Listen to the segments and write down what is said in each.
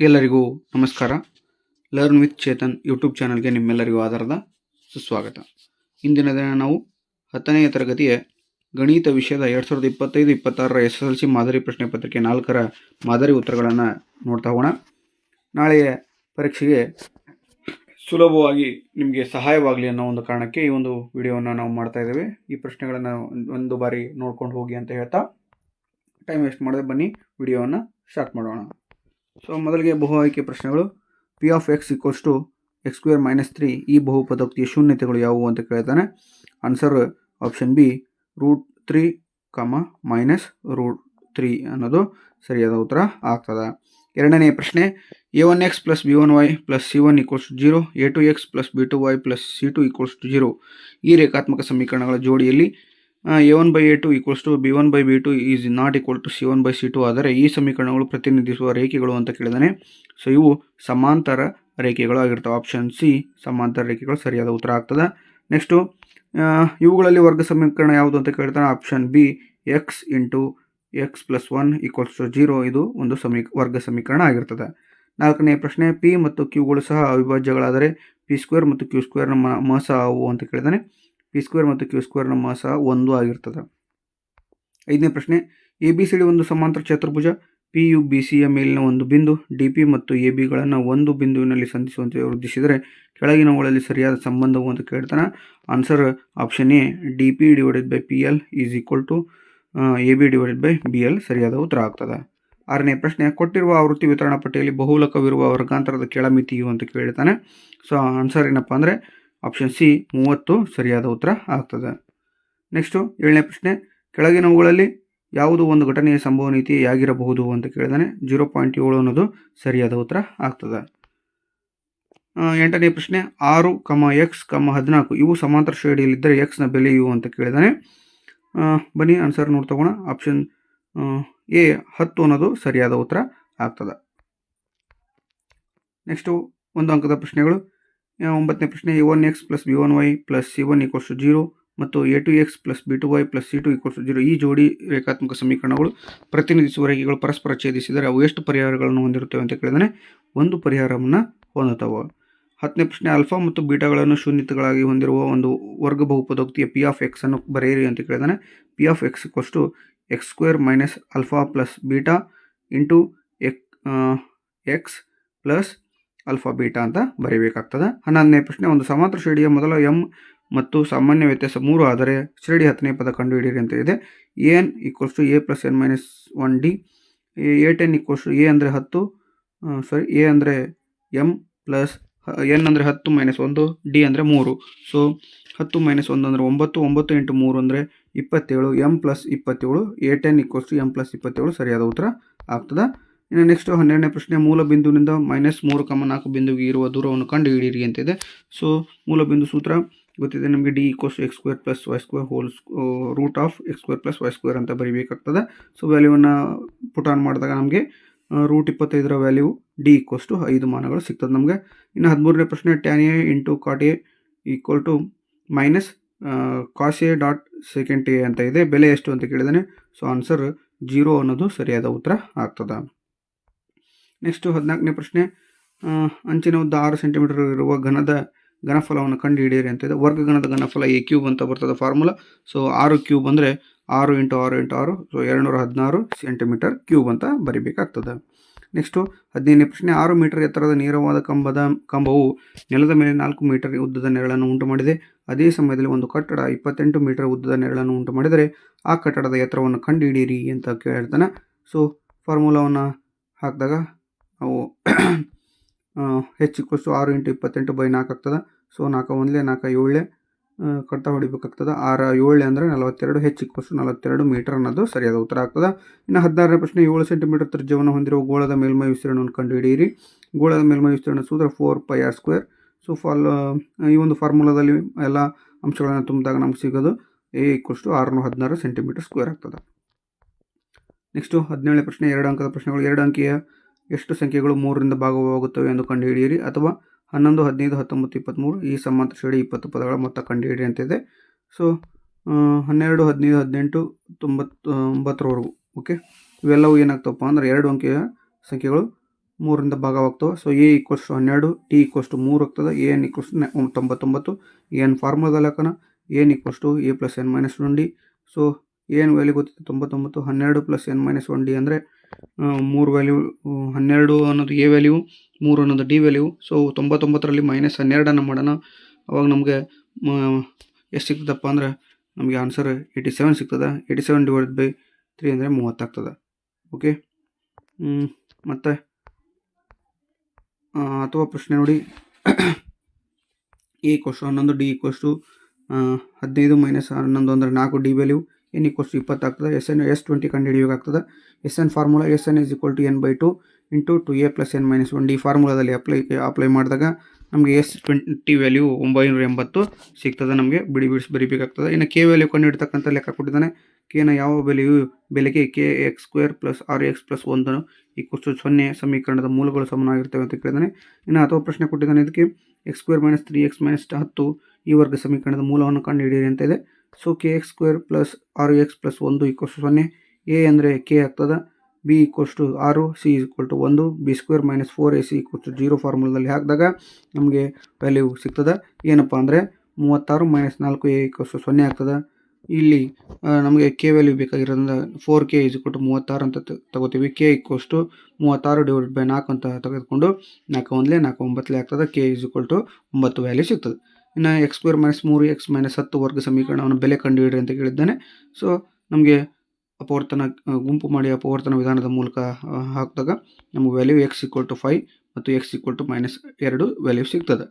ಎಲ್ಲರಿಗೂ ನಮಸ್ಕಾರ. Learn with Chetan YouTube ಚಾನಲ್ಗೆ ನಿಮ್ಮೆಲ್ಲರಿಗೂ ಆಧಾರದ ಸುಸ್ವಾಗತ. ಇಂದಿನ ದಿನ ನಾವು 10ನೇ ತರಗತಿಯ ಗಣಿತ ವಿಷಯದ 2025-26 SSLC ಮಾದರಿ ಪ್ರಶ್ನೆ ಪತ್ರಿಕೆ 4ರ ಮಾದರಿ ಉತ್ತರಗಳನ್ನು ನೋಡ್ತಾ ಹೋಗೋಣ. ನಾಳೆಯ ಪರೀಕ್ಷೆಗೆ ಸುಲಭವಾಗಿ ನಿಮಗೆ ಸಹಾಯವಾಗಲಿ ಅನ್ನೋ ಒಂದು ಕಾರಣಕ್ಕೆ ಈ ಒಂದು ವಿಡಿಯೋವನ್ನು ನಾವು ಮಾಡ್ತಾ ಇದ್ದೇವೆ. ಈ ಪ್ರಶ್ನೆಗಳನ್ನು ಒಂದು ಬಾರಿ ನೋಡ್ಕೊಂಡು ಹೋಗಿ ಅಂತ ಹೇಳ್ತಾ ಟೈಮ್ ವೇಸ್ಟ್ ಮಾಡದೆ ಬನ್ನಿ ವಿಡಿಯೋವನ್ನು ಸ್ಟಾರ್ಟ್ ಮಾಡೋಣ. ಸೊ ಮೊದಲಿಗೆ ಬಹು ಆಯ್ಕೆ ಪ್ರಶ್ನೆಗಳು. P of X equals to x² - 3 ಈ ಬಹುಪದೋಕ್ತಿಯ ಶೂನ್ಯತೆಗಳು ಯಾವುವು ಅಂತ ಕೇಳ್ತಾನೆ. ಆನ್ಸರ್ ಆಪ್ಷನ್ ಬಿ √3, -√3 ಅನ್ನೋದು ಸರಿಯಾದ ಉತ್ತರ ಆಗ್ತದೆ. ಎರಡನೇ ಪ್ರಶ್ನೆ a1x + b1y + c1 = 0, a2x + b2y + c2 = 0 ಈ ರೇಖಾತ್ಮಕ ಸಮೀಕರಣಗಳ ಜೋಡಿಯಲ್ಲಿ a1/a2 = b1/b2 is not equal to c1/c2 ಆದರೆ ಈ ಸಮೀಕರಣಗಳು ಪ್ರತಿನಿಧಿಸುವ ರೇಖೆಗಳು ಅಂತ ಕೇಳಿದಾನೆ. ಸೊ ಇವು ಸಮಾಂತರ ರೇಖೆಗಳು ಆಗಿರ್ತವೆ. ಆಪ್ಷನ್ ಸಿ ಸಮಾಂತರ ರೇಖೆಗಳು ಸರಿಯಾದ ಉತ್ತರ ಆಗ್ತದೆ. ನೆಕ್ಸ್ಟು ಇವುಗಳಲ್ಲಿ ವರ್ಗ ಸಮೀಕರಣ ಯಾವುದು ಅಂತ ಕೇಳ್ತಾನೆ. ಆಪ್ಷನ್ ಬಿ x × x + 1 = 0 ಇದು ಒಂದು ವರ್ಗ ಸಮೀಕರಣ ಆಗಿರ್ತದೆ. ನಾಲ್ಕನೇ ಪ್ರಶ್ನೆ ಪಿ ಮತ್ತು ಕ್ಯೂಗಳು ಸಹ ಅವಿಭಾಜ್ಯಗಳಾದರೆ p² ಮತ್ತು q² ಮ ಸಹ ಅವು ಅಂತ ಕೇಳಿದಾನೆ. p² ಮತ್ತು q² ಮ ಸಹ 1 ಆಗಿರ್ತದೆ. ಐದನೇ ಪ್ರಶ್ನೆ ABCD ಒಂದು ಸಮಾಂತರ ಚತುರ್ಭುಜ. ಪಿ ಯು ಬಿ ಸಿಯ ಮೇಲಿನ ಒಂದು ಬಿಂದು ಡಿ ಪಿ ಮತ್ತು ಎ ಬಿಗಳನ್ನು ಒಂದು ಬಿಂದುವಿನಲ್ಲಿ ಸಂಧಿಸುವಂತೆ ವೃದ್ಧಿಸಿದರೆ ಕೆಳಗಿನವುಗಳಲ್ಲಿ ಸರಿಯಾದ ಸಂಬಂಧವು ಅಂತ ಕೇಳ್ತಾನೆ. Answer option A dp/pl = ab/bl ಸರಿಯಾದ ಉತ್ತರ ಆಗ್ತದೆ. ಆರನೇ ಪ್ರಶ್ನೆ ಕೊಟ್ಟಿರುವ ಆವೃತ್ತಿ ವಿತರಣಾ ಪಟ್ಟಿಯಲ್ಲಿ ಬಹುಲಕವಿರುವ ವರ್ಗಾಂತರದ ಕೆಳಮಿತಿಯು ಅಂತ ಕೇಳ್ತಾನೆ. ಸೊ ಆನ್ಸರ್ ಏನಪ್ಪ ಅಂದರೆ ಆಪ್ಷನ್ ಸಿ 30 ಸರಿಯಾದ ಉತ್ತರ ಆಗ್ತದೆ. ನೆಕ್ಸ್ಟು ಏಳನೇ ಪ್ರಶ್ನೆ ಕೆಳಗಿನವುಗಳಲ್ಲಿ ಯಾವುದು ಒಂದು ಘಟನೆಯ ಸಂಭವನೀಯತೆಯಾಗಿರಬಹುದು ಅಂತ ಕೇಳಿದಾನೆ. 0.7 ಅನ್ನೋದು ಸರಿಯಾದ ಉತ್ತರ ಆಗ್ತದೆ. ಎಂಟನೇ ಪ್ರಶ್ನೆ 6, x, 14 ಇವು ಸಮಾಂತರ ಶ್ರೇಣಿಯಲ್ಲಿದ್ದರೆ ಎಕ್ಸ್ನ ಬೆಲೆಯು ಅಂತ ಕೇಳಿದಾನೆ. ಬನ್ನಿ ಆನ್ಸರ್ ನೋಡಿ ತಗೋಣ. ಆಪ್ಷನ್ ಎ 10 ಅನ್ನೋದು ಸರಿಯಾದ ಉತ್ತರ ಆಗ್ತದೆ. ನೆಕ್ಸ್ಟು ಒಂದು ಅಂಕದ ಪ್ರಶ್ನೆಗಳು. 9ನೇ ಪ್ರಶ್ನೆ a1x + b1y + c1 = 0 ಮತ್ತು a2x + b2y + c2 = 0 ಈ ಜೋಡಿ ರೇಖಾತ್ಮಕ ಸಮೀಕರಣಗಳು ಪ್ರತಿನಿಧಿಸುವ ರೇಖೆಗಳು ಪರಸ್ಪರ ಛೇದಿಸಿದರೆ ಅವು ಎಷ್ಟು ಪರಿಹಾರಗಳನ್ನು ಹೊಂದಿರುತ್ತವೆ ಅಂತ ಕೇಳಿದಾನೆ. ಒಂದು ಪರಿಹಾರವನ್ನು ಹೊಂದುತ್ತವೆ. 10ನೇ ಪ್ರಶ್ನೆ ಆಲ್ಫಾ ಮತ್ತು ಬೀಟಾಗಳನ್ನು ಶೂನ್ಯತೆಗಳಾಗಿ ಹೊಂದಿರುವ ಒಂದು ವರ್ಗ ಬಹುಪದೋಕ್ತಿಯ ಪಿ ಆಫ್ ಎಕ್ಸ್ ಅನ್ನು ಬರೆಯಿರಿ ಅಂತ ಕೇಳಿದಾನೆ. P of x = x² - alpha + beta into x + alpha beta ಅಂತ ಬರೀಬೇಕಾಗ್ತದೆ. 11ನೇ ಪ್ರಶ್ನೆ ಒಂದು ಸಮಾಂತರ ಶ್ರೇಣಿಯ ಮೊದಲ m ಮತ್ತು ಸಾಮಾನ್ಯ ವ್ಯತ್ಯಾಸ 3 ಆದರೆ ಶ್ರೇಣಿ 10ನೇ ಪದ ಕಂಡುಹಿಡಿಯಿರಿ ಅಂತ ಇದೆ. an = a + n - 1d, a10 = a ಅಂದರೆ 10 a ಅಂದರೆ m ಪ್ಲಸ್ n ಅಂದರೆ 10 - 1 d ಅಂದರೆ 3. ಸೊ 10 - 1 ಅಂದರೆ 9, 9 × 3 ಅಂದರೆ 27, m + 27 a10 = m + 27 ಸರಿಯಾದ ಉತ್ತರ ಆಗ್ತದೆ. ಇನ್ನು ನೆಕ್ಸ್ಟ್ 12ನೇ ಪ್ರಶ್ನೆ ಮೂಲ ಬಿಂದುವಿನಿಂದ -3, 4 ಬಿಂದುವಿಗೆ ಇರುವ ದೂರವನ್ನು ಕಂಡುಹಿಡಿಯಿರಿ ಅಂತಿದೆ. ಸೊ ಮೂಲ ಬಿಂದು ಸೂತ್ರ ಗೊತ್ತಿದೆ ನಮಗೆ. d = x² + y² √(x² + y² ಅಂತ ಬರೀಬೇಕಾಗ್ತದೆ. ಸೊ ವ್ಯಾಲ್ಯೂವನ್ನು ಪುಟ್ ಆನ್ ಮಾಡಿದಾಗ ನಮಗೆ √25ರ ವ್ಯಾಲ್ಯೂ d = 5 ಮಾನಗಳು ಸಿಗ್ತದೆ ನಮಗೆ. ಇನ್ನು 13ನೇ ಪ್ರಶ್ನೆ tan a × cot a - cos a (sec a) ಅಂತ ಇದೆ. ಬೆಲೆ ಎಷ್ಟು ಅಂತ ಕೇಳಿದಾನೆ. ಸೊ ಆನ್ಸರ್ 0 ಅನ್ನೋದು ಸರಿಯಾದ ಉತ್ತರ ಆಗ್ತದೆ. ನೆಕ್ಸ್ಟು 14ನೇ ಪ್ರಶ್ನೆ ಅಂಚಿನ ಉದ್ದ 6 ಸೆಂಟಿಮೀಟರ್ ಇರುವ ಘನಫಲವನ್ನು ಕಂಡುಹಿಡಿಯಿರಿ ಅಂತ ಇದೆ. ವರ್ಗಘನದ ಘನಫಲ a³ ಅಂತ ಬರ್ತದೆ ಫಾರ್ಮುಲಾ. ಸೊ 6³ ಅಂದರೆ 6 × 6 × 6 ಸೊ 216 cm³ ಅಂತ ಬರಿಬೇಕಾಗ್ತದೆ. ನೆಕ್ಸ್ಟು 15ನೇ ಪ್ರಶ್ನೆ 6 ಮೀಟರ್ ಎತ್ತರದ ನೇರವಾದ ಕಂಬವು ನೆಲದ ಮೇಲೆ 4 ಮೀಟರ್ ಉದ್ದದ ನೆರಳನ್ನು ಉಂಟು ಮಾಡಿದೆ. ಅದೇ ಸಮಯದಲ್ಲಿ ಒಂದು ಕಟ್ಟಡ 28 ಮೀಟರ್ ಉದ್ದದ ನೆರಳನ್ನು ಉಂಟು ಮಾಡಿದರೆ ಆ ಕಟ್ಟಡದ ಎತ್ತರವನ್ನು ಕಂಡುಹಿಡಿಯಿರಿ ಅಂತ ಕೇಳ್ತಾನೆ. ಸೊ ಫಾರ್ಮುಲಾವನ್ನು ಹಾಕಿದಾಗ ನಾವು h = 6 × 28/4 ಆಗ್ತದೆ. ಸೊ 4 1 4 7 ಕಟ್ತಾ ಹೊಡಿಬೇಕಾಗ್ತದೆ. 6 7 ಅಂದರೆ 42, h = 42 ಮೀಟರ್ ಅನ್ನೋದು ಸರಿಯಾದ ಉತ್ತರ ಆಗ್ತದೆ. ಇನ್ನು 16ನೇ ಪ್ರಶ್ನೆ 7 ಸೆಂಟಿಮೀಟರ್ ತ್ರಿಜ್ಯವನ್ನು ಹೊಂದಿರುವ ಗೋಳದ ಮೇಲ್ಮೈ ವಿಸ್ತೀರ್ಣವನ್ನು ಕಂಡುಹಿಡಿಯಿರಿ. ಗೋಳದ ಮೇಲ್ಮೈ ವಿಸ್ತೀರ್ಣ ಸೂತ್ರ 4πr². ಸೊ ಈ ಒಂದು ಫಾರ್ಮುಲಾದಲ್ಲಿ ಎಲ್ಲ ಅಂಶಗಳನ್ನು ತುಂಬಿದಾಗ ನಮ್ಗೆ ಸಿಗೋದು a = 616 cm² ಆಗ್ತದೆ. ನೆಕ್ಸ್ಟು 17ನೇ ಪ್ರಶ್ನೆ 2 ಅಂಕದ ಪ್ರಶ್ನೆಗಳು. 2 ಅಂಕಿಯ ಎಷ್ಟು ಸಂಖ್ಯೆಗಳು 3ರಿಂದ ಭಾಗವಾಗುತ್ತವೆ ಎಂದು ಕಂಡುಹಿಡಿಯಿರಿ ಅಥವಾ 11, 15, 19, 23 ಈ ಸಮಾಂತರ ಶ್ರೇಣಿ 20 ಪದಗಳ ಮೊತ್ತ ಕಂಡುಹಿಡಿಯಿರಿ ಅಂತಿದೆ. ಸೊ 12, 15, 18, 99ವರೆಗೂ ಓಕೆ ಇವೆಲ್ಲವೂ ಏನಾಗ್ತವಪ್ಪ ಅಂದರೆ 2 ಅಂಕಿಯ ಸಂಖ್ಯೆಗಳು 3ರಿಂದ ಭಾಗವಾಗ್ತವೆ. So a equals to 12, t equals to 3 ಆಗ್ತದೆ. A n equals to 99. N ಫಾರ್ಮುಲಾದಲ್ಲಿ ಹಾಕೋಣ. N equals to a plus n minus 1 d. So n value ಗೊತ್ತಿದೆ 99. 12 ಪ್ಲಸ್ ಎನ್ ಮೈನಸ್ 1 ಡಿ ಅಂದರೆ 3 ವ್ಯಾಲ್ಯೂ. 12 ಅನ್ನೋದು ಎ ವ್ಯಾಲ್ಯೂ, 3 ಅನ್ನೋದು ಡಿ ವ್ಯಾಲ್ಯೂ. ಸೊ 99ರಲ್ಲಿ -12 ಮಾಡೋಣ. ಅವಾಗ ನಮಗೆ ಎಷ್ಟು ಸಿಗ್ತದಪ್ಪ ಅಂದ್ರೆ ನಮಗೆ ಆನ್ಸರ್ 87 ಸಿಗ್ತದೆ. 87 ಡಿವೈಡೆಡ್ ಬೈ 3 ಅಂದರೆ 30 ಆಗ್ತದೆ. ಓಕೆ, ಮತ್ತು ಅಥವಾ ಪ್ರಶ್ನೆ ನೋಡಿ. A equals to 11, d equals to 15 minus 11 ಅಂದರೆ 4 d value. N equals to 20 ಆಗ್ತದೆ. S20 ಕಂಡು ಹಿಡಿಯೋಕ್ಕಾಗ್ತದೆ. N formula SN = n/2 into 2a plus n minus 1 d ಫಾರ್ಮುಲಾದಲ್ಲಿ ಅಪ್ಲೈ ಮಾಡಿದಾಗ ನಮಗೆ S20 ವ್ಯಾಲ್ಯೂ 980 ಸಿಗ್ತದೆ. ನಮಗೆ ಬಿಡಿಸಿ ಬರೀಬೇಕಾಗ್ತದೆ. ಇನ್ನು ಕೆ ವ್ಯಾಲ್ಯೂ ಕಂಡು ಹಿಡ್ತಕ್ಕಂಥ ಲೆಕ್ಕ ಕೊಟ್ಟಿದ್ದಾನೆ. ಕೆನ ಯಾವ ಬೆಲೆಗೆ kx² + rx + 1 = 0 ಸಮೀಕರಣದ ಮೂಲಗಳು ಸಮನಾಗಿರ್ತವೆ ಅಂತ ಕೇಳಿದಾನೆ. ಇನ್ನು ಅಥವಾ ಪ್ರಶ್ನೆ ಕೊಟ್ಟಿದ್ದಾನೆ. ಇದಕ್ಕೆ x² - 3x - 10 ಈ ವರ್ಗ ಸಮೀಕರಣದ ಮೂಲವನ್ನು ಕಂಡು ಹಿಡಿಯಿರಿ ಅಂತ ಇದೆ. So kx² + rx + 1 = 0. ಎ ಅಂದರೆ ಕೆ ಆಗ್ತದೆ. B equals to 6, C equal to 1, b² - 4ac = 0 ಫಾರ್ಮುಲಾದಲ್ಲಿ ಹಾಕಿದಾಗ ನಮಗೆ ವ್ಯಾಲ್ಯೂ ಸಿಗ್ತದೆ. ಏನಪ್ಪ ಅಂದರೆ 36 - 4a = 0 ಆಗ್ತದೆ. ಇಲ್ಲಿ ನಮಗೆ ಕೆ ವ್ಯಾಲ್ಯೂ ಬೇಕಾಗಿರೋದ್ರಿಂದ 4k = 36 ಅಂತ ತಗೋತೀವಿ. K equals to 36 divided by 4 ಅಂತ ತೆಗೆದುಕೊಂಡು 4 1 4 9 ಆಗ್ತದೆ. ಕೆ = 9 ವ್ಯಾಲ್ಯೂ ಸಿಗ್ತದೆ. ಇನ್ನು x² - 3x - 10 ವರ್ಗ ಸಮೀಕರಣವನ್ನು ಬೆಲೆ ಕಂಡುಹಿಡಿಯಿರಿ ಅಂತ ಕೇಳಿದ್ದಾನೆ. ಸೊ ನಮಗೆ ಅಪವರ್ತನ ಗುಂಪು ಮಾಡಿ ಅಪವರ್ತನ ವಿಧಾನದ ಮೂಲಕ ಹಾಕಿದಾಗ ನಮಗೆ ವ್ಯಾಲ್ಯೂ x = 5 ಮತ್ತು x = -2 ವ್ಯಾಲ್ಯೂ ಸಿಗ್ತದೆ.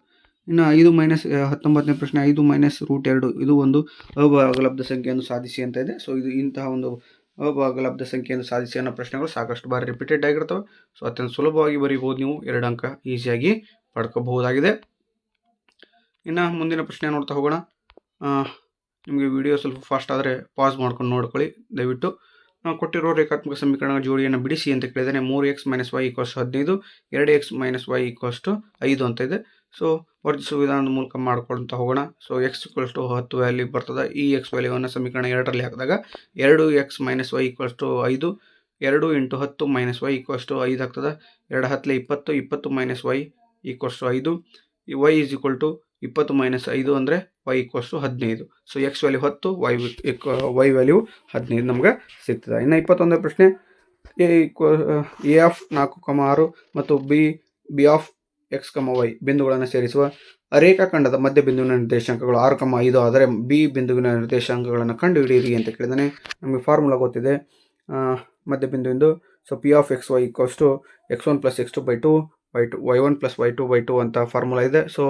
ಇನ್ನು 5 - 19ನೇ ಪ್ರಶ್ನೆ. 5 - √2 ಇದು ಒಂದು ಅಭಾಗಲಬ್ಧ ಸಂಖ್ಯೆಯನ್ನು ಸಾಧಿಸಿ ಅಂತ ಇದೆ. ಸೊ ಇದು ಇಂತಹ ಒಂದು ಅಭಾಗಲಬ್ಧ ಸಂಖ್ಯೆಯನ್ನು ಸಾಧಿಸಿ ಅನ್ನೋ ಪ್ರಶ್ನೆಗಳು ಸಾಕಷ್ಟು ಬಾರಿ ರಿಪೀಟೆಡ್ ಆಗಿರ್ತವೆ. ಸೊ ಅತ್ಯಂತ ಸುಲಭವಾಗಿ ಬರೀಬೋದು. ನೀವು 2 ಅಂಕ ಈಸಿಯಾಗಿ ಪಡ್ಕೋಬಹುದಾಗಿದೆ. ಇನ್ನು ಮುಂದಿನ ಪ್ರಶ್ನೆ ನೋಡ್ತಾ ಹೋಗೋಣ. ನಿಮಗೆ ವಿಡಿಯೋ ಸ್ವಲ್ಪ ಫಾಸ್ಟ್ ಆದರೆ ಪಾಸ್ ಮಾಡ್ಕೊಂಡು ನೋಡ್ಕೊಳ್ಳಿ ದಯವಿಟ್ಟು. ಕೊಟ್ಟಿರೋ ರೇಖಾತ್ಮಕ ಸಮೀಕರಣ ಜೋಡಿಯನ್ನು ಬಿಡಿಸಿ ಅಂತ ಕೇಳಿದರೆ 3x - y = 15, 2x - y = 5 ಅಂತ ಇದೆ. ಸೊ ವರ್ಜಿಸುವ ವಿಧಾನದ ಮೂಲಕ ಮಾಡ್ಕೊಳ್ತಾ ಹೋಗೋಣ. ಸೊ x = 10 ವ್ಯಾಲ್ಯೂ ಬರ್ತದೆ. ಈ x ವ್ಯಾಲ್ಯೂವನ್ನು ಸಮೀಕರಣ 2ರಲ್ಲಿ ಹಾಕಿದಾಗ 2x - y = 5, 2 × 10 - y = 5 ಆಗ್ತದೆ. 2 10 20, 20 - y = 5. y = 20 - 5 ಅಂದರೆ y = 15. So x value 10, y value 15 ನಮ್ಗೆ ಸಿಗ್ತದೆ. ಇನ್ನು 21ನೇ ಪ್ರಶ್ನೆ. a ಆಫ್ 4, 6 ಮತ್ತು b ಆಫ್ x, y ಬಿಂದುಗಳನ್ನು ಸೇರಿಸುವ ರೇಖಾಖಂಡದ ಮಧ್ಯ ಬಿಂದುವಿನ ನಿರ್ದೇಶಾಂಕಗಳು 6, 5 ಆದರೆ b ಬಿಂದುವಿನ ನಿರ್ದೇಶಾಂಕಗಳನ್ನು ಕಂಡು ಹಿಡಿಯಿರಿ ಅಂತ ಕೇಳಿದಾನೆ. ನಮಗೆ ಫಾರ್ಮುಲಾ ಗೊತ್ತಿದೆ ಮಧ್ಯ ಬಿಂದುವಿಂದು. So p of x, y = x1 + x2/2 y1 + y2/2 ಅಂತ ಫಾರ್ಮುಲಾ ಇದೆ. ಸೊ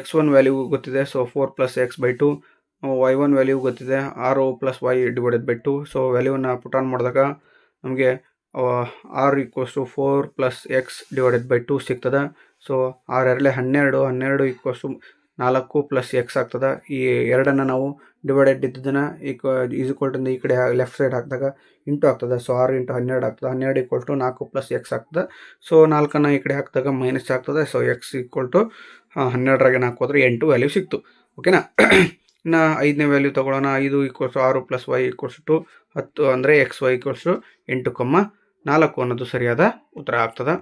x1 ವ್ಯಾಲ್ಯೂ ಗೊತ್ತಿದೆ. ಸೊ 4 + x/2, y1 ವ್ಯಾಲ್ಯೂ ಗೊತ್ತಿದೆ 6 + y/2. ಸೊ ವ್ಯಾಲ್ಯೂವನ್ನು ಪುಟ್ ಆನ್ ಮಾಡಿದಾಗ ನಮಗೆ r = 4 + x/2 ಸಿಗ್ತದೆ. ಸೊ 6 2 12, 12 = 4 + x ಆಗ್ತದೆ. ಈ ಎರಡನ್ನು ನಾವು ಡಿವೈಡೆಡ್ ಇದ್ದದನ್ನು ಈಕ್ವಲ್ ಈ ಕಡೆ ಲೆಫ್ಟ್ ಸೈಡ್ ಹಾಕಿದಾಗ ಇಂಟು ಆಗ್ತದೆ. ಸೊ 6 × 12 ಆಗ್ತದೆ. 12 = 4 + x ಆಗ್ತದೆ. ಸೊ 4ಅನ್ನು ಈ ಕಡೆ ಹಾಕಿದಾಗ ಮೈನಸ್ ಆಗ್ತದೆ. ಸೊ x = 12ರಾಗೆ 4 ಹೋದರೆ 8 ವ್ಯಾಲ್ಯೂ ಸಿಕ್ತು. ಓಕೆನಾ. ಇನ್ನು 5ನೇ ವ್ಯಾಲ್ಯೂ ತಗೊಳ್ಳೋಣ. 5 = 6 + y = 10 ಅಂದರೆ xy = 8, 4 ಅನ್ನೋದು ಸರಿಯಾದ ಉತ್ತರ ಆಗ್ತದೆ.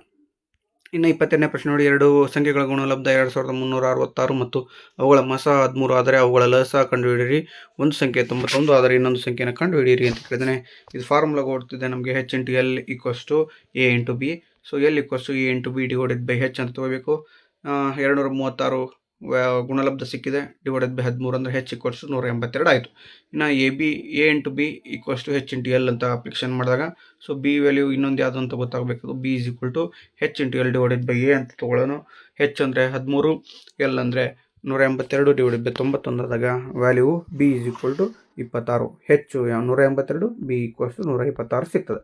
ಇನ್ನು 22ನೇ ಪ್ರಶ್ನೆ ನೋಡಿ. 2 ಸಂಖ್ಯೆಗಳ ಗುಣಲಬ್ಧ 2366 ಮತ್ತು ಅವುಗಳ ಮಸ 13 ಆದರೆ ಅವುಗಳ ಲಸ ಕಂಡುಹಿಡಿಯಿರಿ. ಒಂದು ಸಂಖ್ಯೆ 91 ಆದರೆ ಇನ್ನೊಂದು ಸಂಖ್ಯೆಯನ್ನು ಕಂಡುಹಿಡಿಯಿರಿ ಅಂತ ಕೇಳಿದಾನೆ. ಇದು ಫಾರ್ಮುಲಾ ಕೊಡ್ತಿದೆ ನಮಗೆ h × l = a × b. So l = a × b divided by h ಅಂತ ತಗೋಬೇಕು. 236 ಗುಣಲಬ್ಧ ಸಿಕ್ಕಿದೆ. ಡಿವೈಡೆಡ್ ಬೈ 13 ಅಂದರೆ h = 182 ಆಯಿತು. ಇನ್ನು a × b = h × l ಅಂತ ಅಪ್ಲಿಕೇಶನ್ ಮಾಡಿದಾಗ ಸೊ b ವ್ಯಾಲ್ಯೂ ಇನ್ನೊಂದು ಯಾವುದು ಅಂತ ಗೊತ್ತಾಗಬೇಕು. b = h × l divided by a ಅಂತ ತೊಗೊಳ್ಳೋಣ. h ಅಂದರೆ 13, l ಅಂದರೆ 182 ಡಿವೈಡೆಡ್ ಬೈ 91 ಆದಾಗ ವ್ಯಾಲ್ಯೂ b = 26. h 182, b = 126 ಸಿಗ್ತದೆ.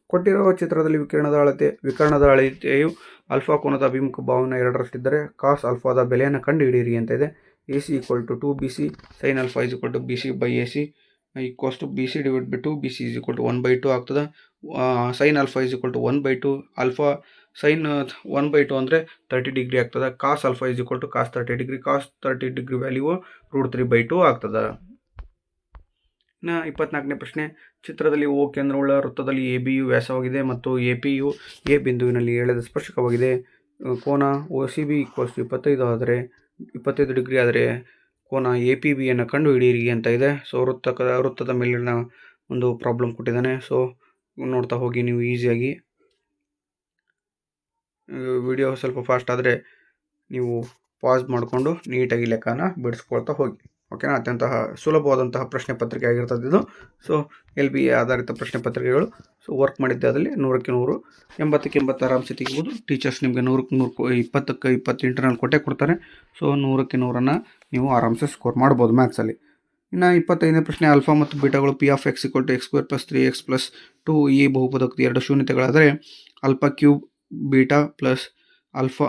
ಕೊಟ್ಟಿರುವ ಚಿತ್ರದಲ್ಲಿ ವಿಕರ್ಣದ ಅಳತೆಯು ಆಲ್ಫಾ ಕೋನದ ಅಭಿಮುಖ ಭಾವನೆ 2ರಷ್ಟಿದ್ದರೆ ಕಾಸ್ ಆಲ್ಫಾದ ಬೆಲೆಯನ್ನು ಕಂಡುಹಿಡಿಯಿರಿ ಅಂತ ಇದೆ. AC = 2bc, sin α = bc/ac bc divide by 2, bc = 1/2 ಆಗ್ತದೆ. sin α = 1/2, ಆಲ್ಫಾ sin 1/2 ಅಂದರೆ 30 ಡಿಗ್ರಿ ಆಗ್ತದೆ. ಕಾಸ್ α = cos 30 degree, cos 30 degree value √3/2 ಆಗ್ತದೆ. ಇನ್ನು 24ನೇ ಪ್ರಶ್ನೆ, ಚಿತ್ರದಲ್ಲಿ ಓ ಕೇಂದ್ರವುಳ್ಳ ವೃತ್ತದಲ್ಲಿ ಎ ಬಿಯು ವ್ಯಾಸವಾಗಿದೆ ಮತ್ತು ಎ ಪಿಯು ಎ ಬಿಂದುವಿನಲ್ಲಿ ಎಳೆದ ಸ್ಪರ್ಶಕವಾಗಿದೆ. ಕೋನ O C B equals 25 degree ಆದರೆ ಕೋನ ಎ ಪಿ ಬಿಯನ್ನು ಕಂಡು ಹಿಡಿಯಿರಿ ಅಂತ ಇದೆ. ಸೊ ವೃತ್ತದ ಮೇಲಿನ ಒಂದು ಪ್ರಾಬ್ಲಮ್ ಕೊಟ್ಟಿದ್ದಾನೆ. ಸೊ ನೋಡ್ತಾ ಹೋಗಿ ನೀವು ಈಸಿಯಾಗಿ. ವಿಡಿಯೋ ಸ್ವಲ್ಪ ಫಾಸ್ಟ್ ಆದರೆ ನೀವು ಪಾಸ್ ಮಾಡಿಕೊಂಡು ನೀಟಾಗಿ ಲೆಕ್ಕನ ಬಿಡಿಸ್ಕೊಳ್ತಾ ಹೋಗಿ. ಓಕೆನಾ? ಅತ್ಯಂತ ಸುಲಭವಾದಂತಹ ಪ್ರಶ್ನೆ ಪತ್ರಿಕೆ ಆಗಿರ್ತದೆ ಇದು. ಸೊ LBA ಆಧಾರಿತ ಪ್ರಶ್ನೆ ಪತ್ರಿಕೆಗಳು. ಸೊ ವರ್ಕ್ ಮಾಡಿದ್ದೆ ಅದರಲ್ಲಿ 100ಕ್ಕೆ 100, 80ಕ್ಕೆ 80 ಆರಾಮ್ಸೆ ತೆಗಿಬೋದು. ಟೀಚರ್ಸ್ ನಿಮಗೆ 100ಕ್ಕೆ 100, 20ಕ್ಕೆ 20 ಇಂಟರ್ನಲ್ ಕೊಡ್ತಾರೆ. ಸೊ 100ಕ್ಕೆ 100 ನೀವು ಆರಾಮ್ಸೆ ಸ್ಕೋರ್ ಮಾಡ್ಬೋದು ಮ್ಯಾಥ್ಸಲ್ಲಿ. ಇನ್ನು 25ನೇ ಪ್ರಶ್ನೆ, ಆಲ್ಫಾ ಮತ್ತು ಬೀಟಾಗಳು P of x = x² + 3x + 2 ಈ ಬಹುಪದೋಕ್ತಿ ಎರಡು ಶೂನ್ಯತೆಗಳಾದರೆ alpha cube beta plus alpha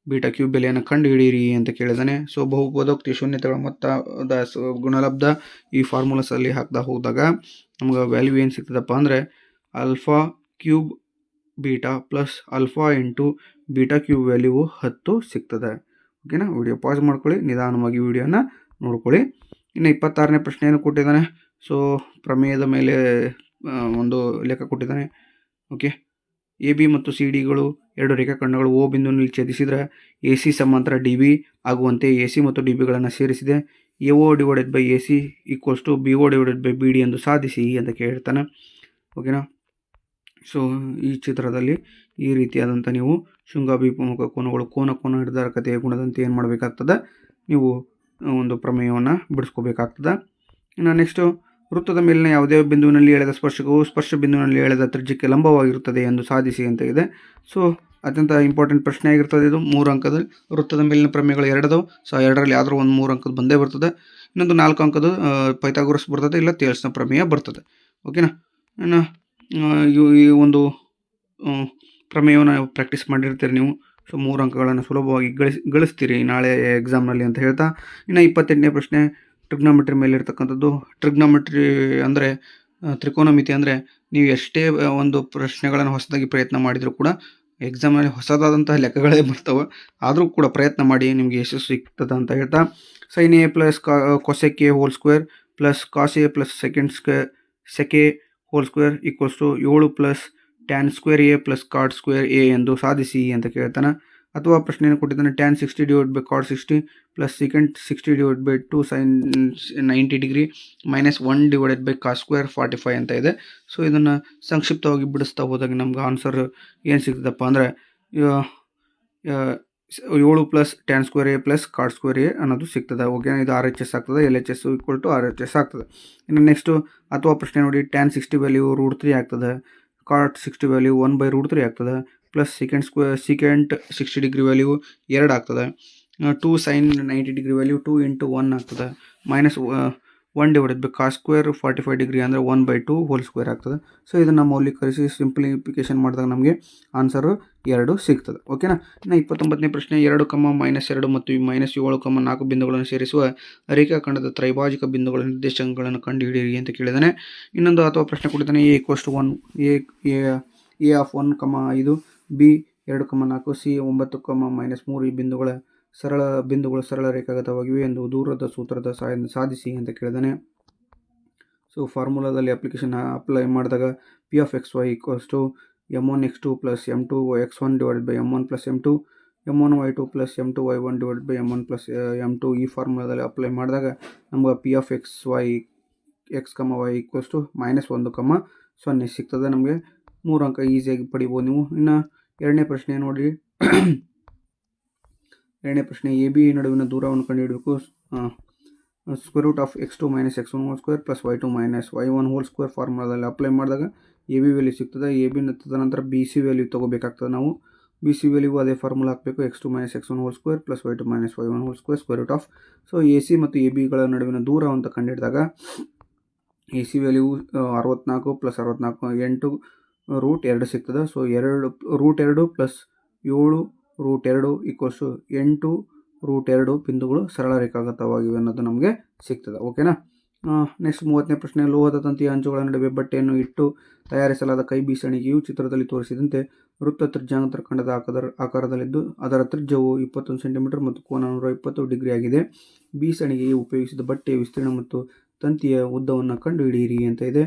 beta cube ಬೆಲೆಯನ್ನು ಕಂಡು ಹಿಡಿಯಿರಿ ಅಂತ ಕೇಳಿದಾನೆ. ಸೊ ಬಹುಪದೋಕ್ತಿ ಶೂನ್ಯತೆಗಳ ಮೊತ್ತದ ಗುಣಲಬ್ಧ ಈ ಫಾರ್ಮುಲಾಸಲ್ಲಿ ಹಾಕ್ತಾ ಹೋದಾಗ ನಮ್ಗೆ ವ್ಯಾಲ್ಯೂ ಏನು ಸಿಗ್ತದಪ್ಪ ಅಂದರೆ alpha cube beta plus alpha into beta cube value 10 ಸಿಗ್ತದೆ. ಓಕೆನಾ? ವಿಡಿಯೋ ಪಾಸ್ ಮಾಡ್ಕೊಳ್ಳಿ, ನಿಧಾನವಾಗಿ ವಿಡಿಯೋನ ನೋಡ್ಕೊಳ್ಳಿ. ಇನ್ನು 26ನೇ ಪ್ರಶ್ನೆಯನ್ನು ಕೊಟ್ಟಿದ್ದಾನೆ. ಸೊ ಪ್ರಮೇಯದ ಮೇಲೆ ಒಂದು ಲೆಕ್ಕ ಕೊಟ್ಟಿದ್ದಾನೆ. ಓಕೆ, ಎ ಬಿ ಮತ್ತು ಸಿ ಡಿಗಳು ಎರಡು ರೇಖಾಖಂಡಗಳು ಓ ಬಿಂದುವಿನಲ್ಲಿ ಛೇದಿಸಿದರೆ ಎ ಸಿ ಸಮಾಂತರ ಡಿ ಬಿ ಆಗುವಂತೆ ಎ ಸಿ ಮತ್ತು ಡಿ ಬಿಗಳನ್ನು ಸೇರಿಸಿದೆ. A O divided by A C equals to B O divided by B D ಎಂದು ಸಾಧಿಸಿ ಅಂತ ಕೇಳ್ತಾನೆ. ಓಕೆನಾ? ಸೊ ಈ ಚಿತ್ರದಲ್ಲಿ ಈ ರೀತಿಯಾದಂಥ ನೀವು ಶೃಂಗಾಭಿಮುಖ ಕೋನಗಳು ಕೋನ ನಿರ್ಧಾರಕತೆಯ ಗುಣದಂತೆ ಏನು ಮಾಡಬೇಕಾಗ್ತದೆ, ನೀವು ಒಂದು ಪ್ರಮೇಯವನ್ನು ಬಿಡಿಸ್ಕೋಬೇಕಾಗ್ತದೆ. ಇನ್ನು ನೆಕ್ಸ್ಟು, ವೃತ್ತದ ಮೇಲಿನ ಯಾವುದೇ ಬಿಂದುವಿನಲ್ಲಿ ಎಳೆದ ಸ್ಪರ್ಶಕವು ಸ್ಪರ್ಶ ಬಿಂದುವಿನಲ್ಲಿ ಎಳೆದ ತ್ರಿಜ್ಯಕ್ಕೆ ಲಂಬವಾಗಿರುತ್ತದೆ ಎಂದು ಸಾಧಿಸಿ ಅಂತ ಇದೆ. ಸೊ ಅತ್ಯಂತ ಇಂಪಾರ್ಟೆಂಟ್ ಪ್ರಶ್ನೆ ಆಗಿರ್ತದೆ ಇದು. 3 ಅಂಕದ ವೃತ್ತದ ಮೇಲಿನ ಪ್ರಮೇಯಗಳು 2 ಅದಾವೆ. ಸೊ 2ರಲ್ಲಿ ಯಾವ್ದಾರು ಒಂದು 3 ಅಂಕದ ಬಂದೇ ಬರ್ತದೆ. ಇನ್ನೊಂದು 4 ಅಂಕದ ಪೈಥಾಗೋರಸ್ ಬರ್ತದೆ, ಇಲ್ಲ ಥೇಲ್ಸ್ನ ಪ್ರಮೇಯ ಬರ್ತದೆ. ಓಕೆನಾ? ಇನ್ನು ಈ ಒಂದು ಪ್ರಮೇಯವನ್ನು ಪ್ರಾಕ್ಟೀಸ್ ಮಾಡಿರ್ತೀರಿ ನೀವು. ಸೊ 3 ಅಂಕಗಳನ್ನು ಸುಲಭವಾಗಿ ಗಳಿಸ್ತೀರಿ ನಾಳೆ ಎಕ್ಸಾಮ್ನಲ್ಲಿ ಅಂತ ಹೇಳ್ತಾ, ಇನ್ನು 28ನೇ ಪ್ರಶ್ನೆ, ಟ್ರಿಗ್ನೋಮೆಟ್ರಿ ಮೇಲೆ ಇರ್ತಕ್ಕಂಥದ್ದು. ಟ್ರಿಗ್ನೋಮೆಟ್ರಿ ಅಂದರೆ ತ್ರಿಕೋನಮಿತಿ ಅಂದರೆ ನೀವು ಎಷ್ಟೇ ಒಂದು ಪ್ರಶ್ನೆಗಳನ್ನು ಹೊಸದಾಗಿ ಪ್ರಯತ್ನ ಮಾಡಿದರೂ ಕೂಡ ಎಕ್ಸಾಮಲ್ಲಿ ಹೊಸದಾದಂತಹ ಲೆಕ್ಕಗಳೇ ಬರ್ತವೆ. ಆದರೂ ಕೂಡ ಪ್ರಯತ್ನ ಮಾಡಿ, ನಿಮಗೆ ಯಶಸ್ಸು ಸಿಗ್ತದೆ ಅಂತ ಹೇಳ್ತಾ, sin a plus cosec a whole square plus cos a plus sec a whole square equals to 7 plus tan square a plus cot square a ಎಂದು ಸಾಧಿಸಿ ಅಂತ ಕೇಳ್ತಾನೆ. ಅಥವಾ ಪ್ರಶ್ನೆಯನ್ನು ಕೊಟ್ಟಿದ್ದಾನೆ, tan 60 divide by cot 60 plus secant 60 divide by 2 sin 90 degree minus 1 divided by cos square 45 ಅಂತ ಇದೆ. So ಇದನ್ನು ಸಂಕ್ಷಿಪ್ತವಾಗಿ ಬಿಡಿಸ್ತಾ ಹೋದಾಗ ನಮ್ಗೆ ಆನ್ಸರ್ ಏನು ಸಿಗ್ತದಪ್ಪ ಅಂದರೆ 7 plus tan square a plus cot square a ಅನ್ನೋದು ಸಿಗ್ತದೆ. ಓಕೆ, ಇದು RHS ಆಗ್ತದೆ. LHS ಈಕ್ವಲ್ ಟು RHS ಆಗ್ತದೆ. ಇನ್ನು ನೆಕ್ಸ್ಟು ಅಥವಾ ಪ್ರಶ್ನೆ ನೋಡಿ, tan 60 ವ್ಯಾಲ್ಯೂ √3 ಆಗ್ತದೆ, cot 60 ವ್ಯಾಲ್ಯೂ 1/√3 ಆಗ್ತದೆ, ಪ್ಲಸ್ secant 60 ಡಿಗ್ರಿ ವ್ಯಾಲ್ಯೂ 2 ಆಗ್ತದೆ, 2 sin 90 ಡಿಗ್ರಿ ವ್ಯಾಲ್ಯೂ 2 × 1 ಆಗ್ತದೆ, minus 1 divided by cos square 45 degree ಅಂದರೆ 1/2 ಹೋಲ್ ಸ್ಕ್ವೇರ್ ಆಗ್ತದೆ. ಸೊ ಇದನ್ನು ಮೌಲ್ಯೀಕರಿಸಿ ಸಿಂಪ್ಲಿಫಿಕೇಶನ್ ಮಾಡಿದಾಗ ನಮಗೆ ಆನ್ಸರು 2 ಸಿಗ್ತದೆ. ಓಕೆನಾ? ಇನ್ನು 29ನೇ ಪ್ರಶ್ನೆ, 2, -2 ಮತ್ತು -7, 4 ಬಿಂದುಗಳನ್ನು ಸೇರಿಸುವ ರೇಖಾಖಂಡದ ತ್ರೈಭಾಜಿಕ ಬಿಂದುಗಳ ನಿರ್ದೇಶಾಂಕಗಳನ್ನು ಕಂಡುಹಿಡಿಯಿರಿ ಅಂತ ಕೇಳಿದಾನೆ. ಇನ್ನೊಂದು ಅಥವಾ ಪ್ರಶ್ನೆ ಕೊಟ್ಟಿದ್ದಾನೆ, a = 1, a of 1, 5, b 2, 4, c 9, -3 ಈ ಬಿಂದುಗಳು ಸರಳ ರೇಖಾಗತವಾಗಿವೆ ಎಂದು ದೂರದ ಸೂತ್ರದ ಸಹಾಯದಿಂದ ಸಾಧಿಸಿ ಅಂತ ಕೇಳಿದಾನೆ. ಸೊ ಫಾರ್ಮುಲಾದಲ್ಲಿ ಅಪ್ಲೈ ಮಾಡಿದಾಗ P of xy = m1x2 plus m2x1 divided by m1 plus m2, m1y2 plus m2y1 divided by m1 plus m2 ಈ ಫಾರ್ಮುಲಾದಲ್ಲಿ ಅಪ್ಲೈ ಮಾಡಿದಾಗ ನಮ್ಗೆ P of x, y -1, 0 ಸಿಗ್ತದೆ. ನಮಗೆ 3 ಅಂಕ ಈಸಿಯಾಗಿ ಪಡಿಬೋದು ನೀವು. ಇನ್ನು ಎರಡನೇ ಪ್ರಶ್ನೆ ನೋಡಿ, ಎರಡನೇ ಪ್ರಶ್ನೆ, ಎ ಬಿ ನಡುವಿನ ದೂರವನ್ನು ಕಂಡುಹಿಡಬೇಕು. √(x2 - x1 whole square plus y2 - y1 whole square ಫಾರ್ಮುಲಾದಲ್ಲಿ ಅಪ್ಲೈ ಮಾಡಿದಾಗ ಎ ಬಿ ವ್ಯಾಲ್ಯೂ ಸಿಗ್ತದೆ. ಎ ಬಿ ತದನಂತರ ಬಿ ಸಿ ವ್ಯಾಲ್ಯೂ ತೊಗೋಬೇಕಾಗ್ತದೆ. ನಾವು ಬಿ ಸಿ ವ್ಯಾಲ್ಯೂ ಅದೇ ಫಾರ್ಮುಲಾ ಹಾಕಬೇಕು, x2 - x1 whole square plus y2 - y1 whole square so A C ಮತ್ತು A ಬಿಗಳ ನಡುವಿನ ದೂರ ಅಂತ ಕಂಡುಹಿಡಿದಾಗ ಎ ಸಿ ವ್ಯಾಲ್ಯೂ 64 ಪ್ಲಸ್ 64 8 √2 ಸಿಗ್ತದೆ. ಸೊ 2√2 ಪ್ಲಸ್ 7 √2 ಈಕ್ವಲ್ಸ್ 8 √2 ಬಿಂದುಗಳು ಸರಳ ರೇಖಾಗತವಾಗಿವೆ ಅನ್ನೋದು ನಮಗೆ ಸಿಗ್ತದೆ. ಓಕೆನಾ? ನೆಕ್ಸ್ಟ್ 30ನೇ ಪ್ರಶ್ನೆ, ಲೋಹದ ತಂತಿಯ ಅಂಚುಗಳ ನಡುವೆ ಬಟ್ಟೆಯನ್ನು ಇಟ್ಟು ತಯಾರಿಸಲಾದ ಕೈ ಬೀಸಣಿಗೆಯು ಚಿತ್ರದಲ್ಲಿ ತೋರಿಸಿದಂತೆ ವೃತ್ತ ತ್ರಿಜ್ಯಾಂತರ ಖಂಡದ ಆಕಾರದಲ್ಲಿದ್ದು ಅದರ ತ್ರಿಜ್ಯವು 21 ಸೆಂಟಿಮೀಟರ್ ಮತ್ತು ಕೋನ 120 ಡಿಗ್ರಿ ಆಗಿದೆ. ಬೀಸಣಿಗೆಗೆ ಉಪಯೋಗಿಸಿದ ಬಟ್ಟೆಯ ವಿಸ್ತೀರ್ಣ ಮತ್ತು ತಂತಿಯ ಉದ್ದವನ್ನು ಕಂಡುಹಿಡಿಯಿರಿ ಅಂತ ಇದೆ.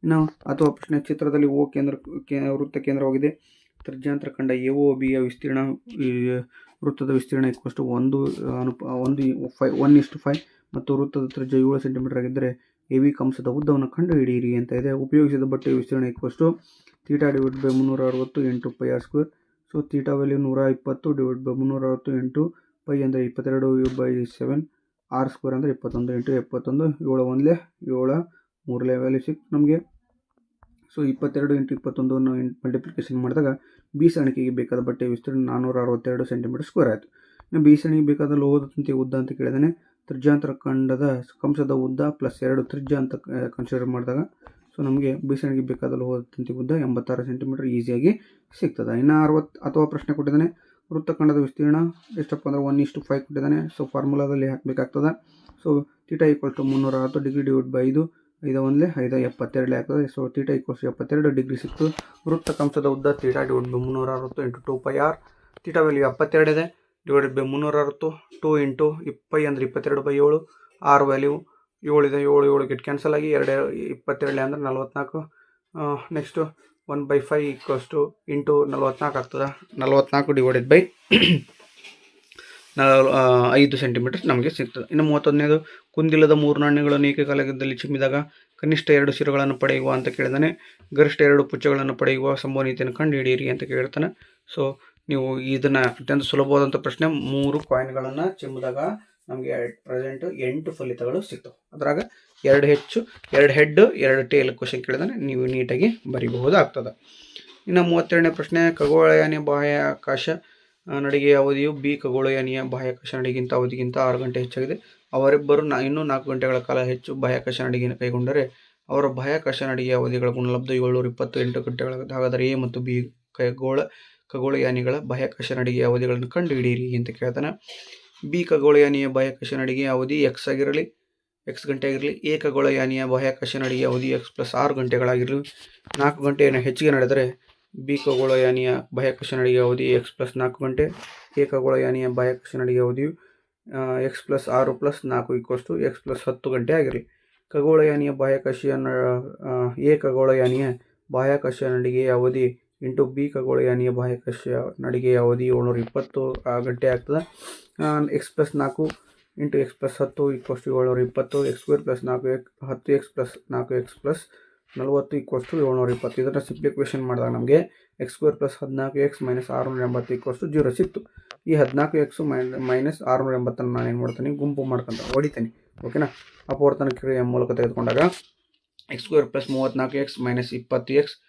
ಇನ್ನು ಅಥವಾ ಪ್ರಶ್ನೆ, ಚಿತ್ರದಲ್ಲಿ ಓ ವೃತ್ತ ಕೇಂದ್ರವಾಗಿದೆ. ತ್ರಿಜ್ಯಾಂತರ ಕಂಡ AOBಯ ವಿಸ್ತೀರ್ಣ ವೃತ್ತದ ವಿಸ್ತೀರ್ಣ = 1:5 ಮತ್ತು ವೃತ್ತದ ತ್ರಿಜ್ಯ 7 ಸೆಂಟಿಮೀಟರ್ ಆಗಿದ್ದರೆ AB ಕಂಸದ ಉದ್ದವನ್ನು ಕಂಡುಹಿಡಿಯಿರಿ ಅಂತ ಇದೆ. ಉಪಯೋಗಿಸಿದ ಬಟ್ಟೆಯ ವಿಸ್ತೀರ್ಣ θ/360 × πr². ಸೊ ಥೀಟಾ ವ್ಯಾಲ್ಯೂ 120/360 × π ಅಂದರೆ 22/7, r² ಅಂದರೆ 21 × 71, 7 1 7 3 ವ್ಯಾಲ್ಯೂ ಸಿಕ್ತು ನಮಗೆ. ಸೊ 22 × 21 ಮಲ್ಟಿಪ್ಲಿಕೇಶನ್ ಮಾಡಿದಾಗ ಬೀಸಣಿಗೆಗೆ ಬೇಕಾದ ಬಟ್ಟೆಯ ವಿಸ್ತೀರ್ಣ 462 ಸೆಂಟಿಮೀಟರ್² ಆಯಿತು. ಇನ್ನು ಬೀಸಣಿಗೆ ಬೇಕಾದ ಲೋಹದ ತಂತಿಯ ಉದ್ದ ಅಂತ ಕೇಳಿದಾನೆ. ತ್ರಿಜ್ಯಾಂತರ ಖಂಡದ ಕಂಸದ ಉದ್ದ ಪ್ಲಸ್ 2 ತ್ರಿಜ್ಯ ಅಂತ ಕನ್ಸಿಡರ್ ಮಾಡಿದಾಗ ಸೊ ನಮಗೆ ಬೀಸಣಿಗೆ ಬೇಕಾದ ಲೋಹದ ತಂತಿ ಉದ್ದ 86 ಸೆಂಟಿಮೀಟರ್ ಈಸಿಯಾಗಿ ಸಿಗ್ತದೆ. ಇನ್ನು 60 ಅಥವಾ ಪ್ರಶ್ನೆ ಕೊಟ್ಟಿದ್ದಾನೆ. ವೃತ್ತಖಂಡದ ವಿಸ್ತೀರ್ಣ ಎಷ್ಟಪ್ಪ ಅಂದರೆ 1:5 ಕೊಟ್ಟಿದ್ದಾನೆ. ಸೊ ಫಾರ್ಮುಲಾದಲ್ಲಿ ಹಾಕಬೇಕಾಗ್ತದೆ. ಸೊ θ = 360 ಡಿಗ್ರಿ / 5, 5 1 5 72 ಆಗ್ತದೆ. ಸೊ θ = 72 ಡಿಗ್ರಿ ಸಿಕ್ತು. ವೃತ್ತ ಕಂಸದ ಉದ್ದ θ / 360 × 2πr. θ ವ್ಯಾಲ್ಯೂ 72 ಇದೆ. /360, 2 × π ಅಂದರೆ 22/7, r ವ್ಯಾಲ್ಯೂ 7 ಇದೆ. 7 7 ಗೆಟ್ ಕ್ಯಾನ್ಸಲ್ ಆಗಿ 22 ಅಂದರೆ 44. ನೆಕ್ಸ್ಟು 1/5 × 44 ಆಗ್ತದೆ. 44 / 5 ಸೆಂಟಿಮೀಟರ್ ನಮಗೆ ಸಿಗ್ತದೆ. ಇನ್ನು 31ನೇದು, ಕುಂದಿಲ್ಲದ 3 ನಾಣ್ಯಗಳನ್ನು ಏಕಕಾಲದಲ್ಲಿ ಚಿಮ್ಮಿದಾಗ ಕನಿಷ್ಠ 2 ಶಿರಗಳನ್ನು ಪಡೆಯುವ ಅಂತ ಕೇಳಿದಾನೆ. ಗರಿಷ್ಠ 2 ಪುಚ್ಚಗಳನ್ನು ಪಡೆಯುವ ಸಂಭವನೀಯತೆಯನ್ನು ಕಂಡುಹಿಡಿಯಿರಿ ಅಂತ ಕೇಳ್ತಾನೆ. ಸೊ ನೀವು ಇದನ್ನು ಅತ್ಯಂತ ಸುಲಭವಾದಂಥ ಪ್ರಶ್ನೆ. 3 ಕಾಯಿನ್ಗಳನ್ನು ಚಿಮ್ಮಿದಾಗ ನಮಗೆ ಪ್ರೆಸೆಂಟ್ 8 ಫಲಿತಗಳು ಸಿಗ್ತವೆ. ಅದ್ರಾಗ 2 ಹೆಚ್ಚು, 2 ಹೆಡ್, 2 ಟೇಲ್ ಕ್ವಶನ್ ಕೇಳಿದಾನೆ. ನೀವು ನೀಟಾಗಿ ಬರೀಬಹುದಾಗ್ತದೆ. ಇನ್ನು 32ನೇ ಪ್ರಶ್ನೆ, ಖಗೋಳಯಾನಿಯ ಬಾಹ್ಯಾಕಾಶ ನಡಿಗೆಯ ಅವಧಿಯು B ಖಗೋಳಯಾನಿಯ ಬಾಹ್ಯಾಕಾಶ ನಡಿಗೆಗಿಂತ ಅವಧಿಗಿಂತ 6 ಗಂಟೆ ಹೆಚ್ಚಾಗಿದೆ. ಅವರಿಬ್ಬರು ಇನ್ನೂ 4 ಗಂಟೆಗಳ ಕಾಲ ಹೆಚ್ಚು ಬಾಹ್ಯಾಕಾಶ ನಡಿಗೆಯನ್ನು ಕೈಗೊಂಡರೆ ಅವರ ಬಾಹ್ಯಾಕಾಶ ನಡಿಗೆಯ ಅವಧಿಗಳ ಗುಣಲಬ್ಧ 728 ಗಂಟೆಗಳಾಗುತ್ತೆ. ಹಾಗಾದರೆ A ಮತ್ತು B ಖಗೋಳಯಾನಿಗಳ ಬಾಹ್ಯಾಕಾಶ ನಡಿಗೆಯ ಅವಧಿಗಳನ್ನು ಕಂಡುಹಿಡಿಯಿರಿ ಅಂತ ಕೇಳ್ತಾನೆ. B ಖಗೋಳಯಾನಿಯ ಬಾಹ್ಯಾಕಾಶ ನಡಿಗೆಯ ಅವಧಿ x ಗಂಟೆ ಆಗಿರಲಿ. A ಖಗೋಳಯಾನಿಯ ಬಾಹ್ಯಾಕಾಶ ನಡಿಗೆಯ ಅವಧಿ x+6 ಗಂಟೆಗಳಾಗಿರಲಿ. 4 ಗಂಟೆಯನ್ನು ಹೆಚ್ಚಿಗೆ ನಡೆದರೆ B ಖಗೋಳಯಾನಿಯ ಬಾಹ್ಯಾಕಾಶ ನಡಿಗೆಯ ಅವಧಿ x+4 ಗಂಟೆ. A ಖಗೋಳಯಾನಿಯ ಬಾಹ್ಯಾಕಾಶ ನಡಿಗೆಯ ಅವಧಿಯು x+6 + 4 = x+10 ಗಂಟೆ ಆಗಿರಲಿ. A ಖಗೋಳಯಾನಿಯ ಬಾಹ್ಯಾಕಾಶ ನಡಿಗೆಯ ಅವಧಿ ಇಂಟು B ಖಗೋಳಯಾನಿಯ ಬಾಹ್ಯಾಕಾಶ ನಡಿಗೆಯ ಅವಧಿ 720 ಗಂಟೆ ಆಗ್ತದೆ. x+4 × x+10 = 720. x² + 4x 10x + 4x + 40 = 720. ಇದನ್ನು ಸಿಂಪ್ಲಿಫಿಕೇಶನ್ ಮಾಡಿದಾಗ ನಮಗೆ x² + 14x - 680 = 0 ಸಿಕ್ತು. ಈ 14x - 680 ನಾನು ಏನು ಮಾಡ್ತೀನಿ, ಗುಂಪು ಮಾಡ್ಕೊಂತ ಹೊಡಿತೀನಿ. ಓಕೆನಾ. ಅಪವರ್ತನ ಕ್ರಿಯೆಯ ಮೂಲಕ ತೆಗೆದುಕೊಂಡಾಗ x² + 34x - 20x -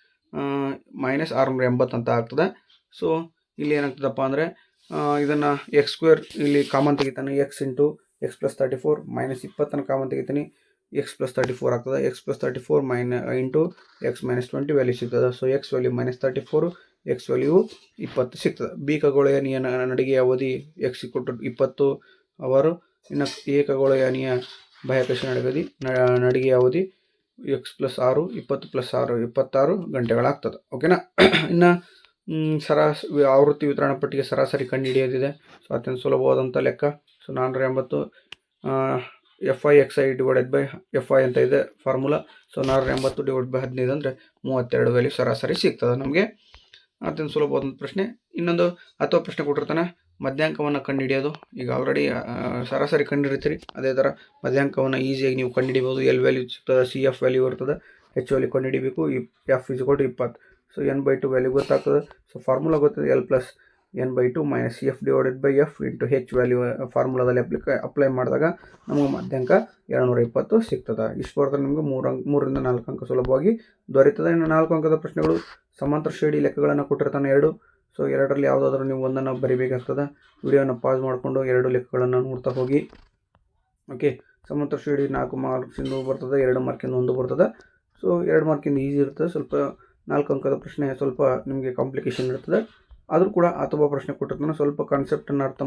680 ಅಂತ ಆಗ್ತದೆ. ಸೊ ಇಲ್ಲಿ ಏನಾಗ್ತದಪ್ಪ ಅಂದರೆ ಇದನ್ನು x² ಇಲ್ಲಿ ಕಾಮನ್ ತೆಗಿತಾನೆ. x × x+34 - 20 ಕಾಮನ್ ತೆಗಿತೀನಿ. x+34 ಆಗ್ತದೆ. x+34 × x - 20 ವ್ಯಾಲ್ಯೂ ಸಿಗ್ತದೆ. So x value -34, x value 20 ಸಿಗ್ತದೆ. B ಖಗೋಳಯಾನಿಯ ನಡಿಗೆಯ ಅವಧಿ x = 20 ಅವರು. ಇನ್ನು A ಖಗೋಳಯಾನಿಯ ಬಾಹ್ಯಾಕಾಶ ನಡಿಗೆಯ ಅವಧಿ x+6 20 + 6 26 ಗಂಟೆಗಳಾಗ್ತದೆ. ಓಕೆನಾ. ಇನ್ನು ಆವೃತ್ತಿ ವಿತರಣಾ ಪಟ್ಟಿಗೆ ಸರಾಸರಿ ಕಂಡುಹಿಡಿಯೋದಿದೆ. ಸೊ ಅತ್ಯಂತ ಸುಲಭವಾದಂಥ ಲೆಕ್ಕ. ಸೊ 480 FI/XI / FI ಅಂತ ಇದೆ ಫಾರ್ಮುಲಾ. ಸೊ 480 / 15 ಅಂದರೆ 32 ವ್ಯಾಲ್ಯೂ ಸರಾಸರಿ ಸಿಗ್ತದೆ ನಮಗೆ. ಅತ್ಯಂತ ಸುಲಭವಾದಂಥ ಪ್ರಶ್ನೆ. ಇನ್ನೊಂದು ಅಥವಾ ಪ್ರಶ್ನೆ ಕೊಟ್ಟಿರ್ತಾನೆ, ಮಧ್ಯಾಂಕವನ್ನು ಕಂಡುಹಿಡಿಯೋದು. ಈಗ ಆಲ್ರೆಡಿ ಸರಾಸರಿ ಕಂಡುಹಿಡಿತೀರಿ, ಅದೇ ಥರ ಮಧ್ಯಾಂಕವನ್ನು ಈಸಿಯಾಗಿ ನೀವು ಕಂಡುಹಿಡಿಬೋದು. L ವ್ಯಾಲ್ಯೂ ಸಿಗ್ತದೆ, CF ವ್ಯಾಲ್ಯೂ ಇರ್ತದೆ, H ವ್ಯಾಲ್ಯೂ ಕಂಡುಹಿಡಿಬೇಕು. F = 20. ಸೊ n/2 ವ್ಯಾಲ್ಯೂ ಗೊತ್ತಾಗ್ತದೆ. ಸೊ ಫಾರ್ಮುಲಾ ಗೊತ್ತದೆ. L + n/2 - CF / F × H value ಫಾರ್ಮುಲಾದಲ್ಲಿ ಅಪ್ಲೈ ಮಾಡಿದಾಗ ನಮಗೆ ಮಧ್ಯಾಂಕ 220 ಸಿಗ್ತದೆ. ಇಷ್ಟು ಬರ್ತದೆ ನಿಮಗೆ 3 ರಿಂದ 4 ಅಂಕ ಸುಲಭವಾಗಿ ದೊರೆಯುತ್ತದೆ. ಇನ್ನು 4 ಅಂಕದ ಪ್ರಶ್ನೆಗಳು ಸಮಾಂತರ ಶ್ರೇಣಿ ಲೆಕ್ಕಗಳನ್ನು ಕೊಟ್ಟಿರ್ತಾನೆ 2. ಸೊ 2ರಲ್ಲಿ ಯಾವುದಾದ್ರೂ ನೀವು ಒಂದನ್ನು ಬರಿಬೇಕಾಗ್ತದೆ. ವಿಡಿಯೋನ ಪಾಸ್ ಮಾಡಿಕೊಂಡು 2 ಲೆಕ್ಕಗಳನ್ನು ನೋಡ್ತಾ ಹೋಗಿ. ಓಕೆ. ಸಮಾಂತರ ಶ್ರೇಣಿ 4 ಮಾರ್ಕ್ಸಿಂದ ಬರ್ತದೆ, 2 ಮಾರ್ಕಿಂದ 1 ಬರ್ತದೆ. ಸೊ 2 ಮಾರ್ಕಿಂದ ಈಸಿ ಇರ್ತದೆ. ಸ್ವಲ್ಪ 4 ಅಂಕದ ಪ್ರಶ್ನೆ ಸ್ವಲ್ಪ ನಿಮಗೆ ಕಾಂಪ್ಲಿಕೇಶನ್ ಇರ್ತದೆ. ಆದರೂ ಕೂಡ ಅಥವಾ ಪ್ರಶ್ನೆ ಕೊಟ್ಟಿರ್ತಾನೆ, ಸ್ವಲ್ಪ ಕಾನ್ಸೆಪ್ಟನ್ನು ಅರ್ಥ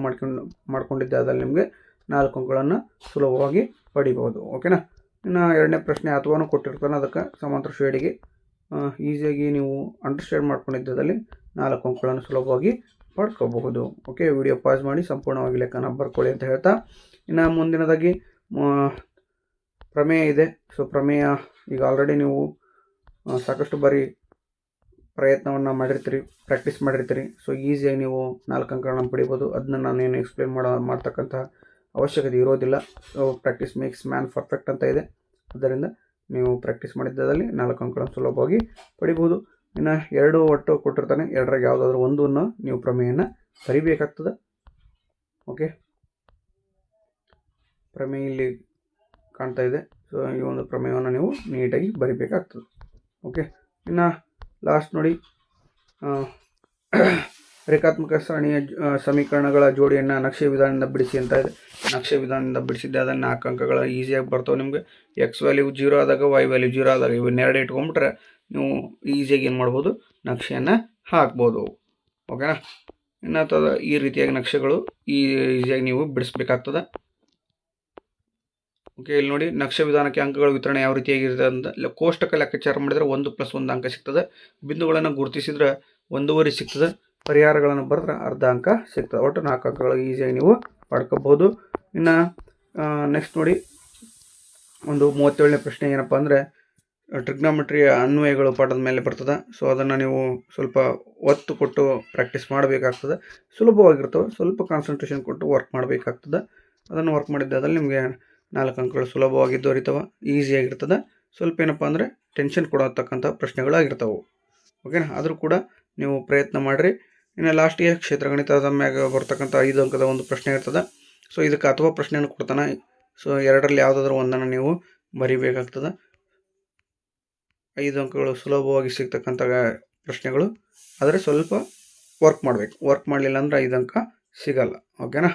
ಮಾಡ್ಕೊಂಡಿದ್ದೆ ಅದಲ್ಲಿ ನಿಮಗೆ 4 ಅಂಕಗಳನ್ನು ಸುಲಭವಾಗಿ ಪಡಿಬೋದು. ಓಕೆನಾ. ಇನ್ನು 2ನೇ ಪ್ರಶ್ನೆ ಅಥವಾನು ಕೊಟ್ಟಿರ್ತಾನೆ, ಅದಕ್ಕೆ ಸಮಾಂತರ ಶ್ರೇಣಿಗೆ ಈಸಿಯಾಗಿ ನೀವು ಅಂಡರ್ಸ್ಟ್ಯಾಂಡ್ ಮಾಡ್ಕೊಂಡಿದ್ದಲ್ಲಿ 4 ಅಂಕಗಳನ್ನು ಸುಲಭವಾಗಿ ಪಡ್ಕೋಬಹುದು. ಓಕೆ. ವಿಡಿಯೋ ಪಾಸ್ ಮಾಡಿ ಸಂಪೂರ್ಣವಾಗಿ ಲೆಕ್ಕನ ಬರ್ಕೊಳ್ಳಿ ಅಂತ ಹೇಳ್ತಾ, ಇನ್ನು ಮುಂದಿನದಾಗಿ ಪ್ರಮೇಯ ಇದೆ. ಸೊ ಪ್ರಮೇಯ ಈಗ ಆಲ್ರೆಡಿ ನೀವು ಸಾಕಷ್ಟು ಬಾರಿ ಪ್ರಯತ್ನವನ್ನು ಮಾಡಿರ್ತೀರಿ, ಪ್ರಾಕ್ಟೀಸ್ ಮಾಡಿರ್ತೀರಿ. ಸೊ ಈಸಿಯಾಗಿ ನೀವು 4 ಅಂಕಗಳನ್ನು ಪಡಿಬೋದು. ಅದನ್ನ ನಾನೇನು ಎಕ್ಸ್ಪ್ಲೇನ್ ಮಾಡ್ತಕ್ಕಂಥ ಅವಶ್ಯಕತೆ ಇರೋದಿಲ್ಲ. So practice makes man perfect ಅಂತ ಇದೆ. ಆದ್ದರಿಂದ ನೀವು ಪ್ರಾಕ್ಟೀಸ್ ಮಾಡಿದ್ದದಲ್ಲಿ 4 ಅಂಕಗಳನ್ನು ಸುಲಭವಾಗಿ ಪಡಿಬೋದು. ಇನ್ನು 2 ಒಟ್ಟು ಕೊಟ್ಟಿರ್ತಾನೆ, 2ರಾಗ ಯಾವುದಾದ್ರೂ ಒಂದನ್ನು ನೀವು ಪ್ರಮೇಯನ ಬರಿಬೇಕಾಗ್ತದೆ. ಓಕೆ, ಪ್ರಮೇಯ ಇಲ್ಲಿ ಕಾಣ್ತಾ ಇದೆ. ಸೊ ಈ ಒಂದು ಪ್ರಮೇಯವನ್ನು ನೀವು ನೀಟಾಗಿ ಬರಿಬೇಕಾಗ್ತದೆ. ಓಕೆ, ಇನ್ನು ಲಾಸ್ಟ್ ನೋಡಿ, ರೇಖಾತ್ಮಕ ಸರಣಿಯ ಸಮೀಕರಣಗಳ ಜೋಡಿಯನ್ನು ನಕ್ಷೆ ವಿಧಾನದಿಂದ ಬಿಡಿಸಿ ಅಂತ ಇದೆ. ನಕ್ಷೆ ವಿಧಾನದಿಂದ ಬಿಡಿಸಿದ್ದೆ ಅದನ್ನು 4 ಅಂಕಗಳು ಈಸಿಯಾಗಿ ಬರ್ತವೆ ನಿಮಗೆ. ಎಕ್ಸ್ ವ್ಯಾಲ್ಯೂ 0 ಆದಾಗ, ವೈ ವ್ಯಾಲ್ಯೂ 0 ಆದಾಗ ಇವನ್ನೆರಡು ಇಟ್ಕೊಂಡ್ಬಿಟ್ರೆ ನೀವು ಈಸಿಯಾಗಿ ಏನು ಮಾಡ್ಬೋದು, ನಕ್ಷೆಯನ್ನು ಹಾಕ್ಬೋದು. ಓಕೆನಾ. ಇನ್ನು ಈ ರೀತಿಯಾಗಿ ನಕ್ಷೆಗಳು ಈಸಿಯಾಗಿ ನೀವು ಬಿಡಿಸ್ಬೇಕಾಗ್ತದೆ. ಓಕೆ, ಇಲ್ಲಿ ನೋಡಿ, ನಕ್ಷೆ ವಿಧಾನಕ್ಕೆ ಅಂಕಗಳ ವಿತರಣೆ ಯಾವ ರೀತಿಯಾಗಿರುತ್ತೆ ಅಂತ ಕೋಷ್ಟಕ ಲೆಕ್ಕಾಚಾರ ಮಾಡಿದರೆ 1 + 1 ಅಂಕ ಸಿಗ್ತದೆ. ಬಿಂದುಗಳನ್ನು ಗುರುತಿಸಿದ್ರೆ 1.5 ಸಿಗ್ತದೆ. ಪರಿಹಾರಗಳನ್ನು ಬರೆದ್ರೆ ಅರ್ಧ ಅಂಕ ಸಿಗ್ತದೆ. ಒಟ್ಟು 4 ಅಂಕಗಳು ಈಸಿಯಾಗಿ ನೀವು ಪಡ್ಕೋಬಹುದು. ಇನ್ನು ನೆಕ್ಸ್ಟ್ ನೋಡಿ, ಒಂದು 37ನೇ ಪ್ರಶ್ನೆ ಏನಪ್ಪ ಅಂದರೆ ಟ್ರಿಗ್ನಾಮೆಟ್ರಿಯ ಅನ್ವಯಗಳು ಪಾಠದ ಮೇಲೆ ಬರ್ತದೆ. ಸೊ ಅದನ್ನು ನೀವು ಸ್ವಲ್ಪ ಒತ್ತು ಕೊಟ್ಟು ಪ್ರಾಕ್ಟೀಸ್ ಮಾಡಬೇಕಾಗ್ತದೆ. ಸುಲಭವಾಗಿರ್ತವೆ, ಸ್ವಲ್ಪ ಕಾನ್ಸಂಟ್ರೇಷನ್ ಕೊಟ್ಟು ವರ್ಕ್ ಮಾಡಬೇಕಾಗ್ತದೆ. ಅದನ್ನು ವರ್ಕ್ ಮಾಡಿದ್ದಾದಲ್ಲಿ ನಿಮಗೆ 4 ಅಂಕಗಳು ಸುಲಭವಾಗಿ ದೊರೀತವೆ, ಈಸಿಯಾಗಿರ್ತದೆ. ಸ್ವಲ್ಪ ಏನಪ್ಪ ಅಂದರೆ ಟೆನ್ಷನ್ ಕೊಡತಕ್ಕಂಥ ಪ್ರಶ್ನೆಗಳಾಗಿರ್ತವೆ. ಓಕೆನಾ. ಆದರೂ ಕೂಡ ನೀವು ಪ್ರಯತ್ನ ಮಾಡಿರಿ. ಇನ್ನು ಲಾಸ್ಟಿಗೆ ಕ್ಷೇತ್ರಗಣಿತದ ಮ್ಯಾಗ ಬರ್ತಕ್ಕಂಥ 5 ಅಂಕದ ಒಂದು ಪ್ರಶ್ನೆ ಇರ್ತದೆ. ಸೊ ಇದಕ್ಕೆ ಅಥವಾ ಪ್ರಶ್ನೆಯನ್ನು ಕೊಡ್ತಾನೆ. ಸೊ 2ರಲ್ಲಿ ಯಾವುದಾದ್ರೂ ಒಂದನ್ನು ನೀವು ಬರಿಬೇಕಾಗ್ತದೆ. 5 ಅಂಕಗಳು ಸುಲಭವಾಗಿ ಸಿಗ್ತಕ್ಕಂಥ ಪ್ರಶ್ನೆಗಳು, ಆದರೆ ಸ್ವಲ್ಪ ವರ್ಕ್ ಮಾಡಬೇಕು. ವರ್ಕ್ ಮಾಡಲಿಲ್ಲ ಅಂದರೆ 5 ಅಂಕ ಸಿಗಲ್ಲ. ಓಕೆನಾ.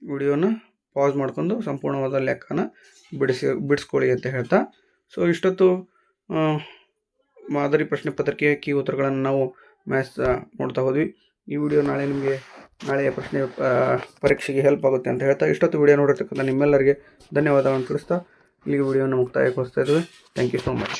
ವಿಡಿಯೋನ ಪಾಸ್ ಮಾಡ್ಕೊಂಡು ಸಂಪೂರ್ಣವಾದ ಲೆಕ್ಕನ ಬಿಡಿಸ್ಕೊಳ್ಳಿ ಅಂತ ಹೇಳ್ತಾ, ಸೊ ಇಷ್ಟೊತ್ತು ಮಾದರಿ ಪ್ರಶ್ನೆ ಪತ್ರಿಕೆ ಕೀ ಉತ್ತರಗಳನ್ನು ನಾವು ಮ್ಯಾಥ್ಸ್ ನೋಡ್ತಾ ಹೋದ್ವಿ. ಈ ವಿಡಿಯೋ ನಾಳೆಯ ಪ್ರಶ್ನೆ ಪರೀಕ್ಷೆಗೆ ಹೆಲ್ಪ್ ಆಗುತ್ತೆ ಅಂತ ಹೇಳ್ತಾ, ಇಷ್ಟೊತ್ತು ವಿಡಿಯೋ ನೋಡಿರ್ತಕ್ಕಂಥ ನಿಮ್ಮೆಲ್ಲರಿಗೆ ಧನ್ಯವಾದಗಳನ್ನು ತಿಳಿಸ್ತಾ ಇಲ್ಲಿಗೆ ವಿಡಿಯೋನ ಮುಕ್ತಾಯಗೊಳಿಸ್ತಾ ಇದ್ದೀವಿ. Thank you so much.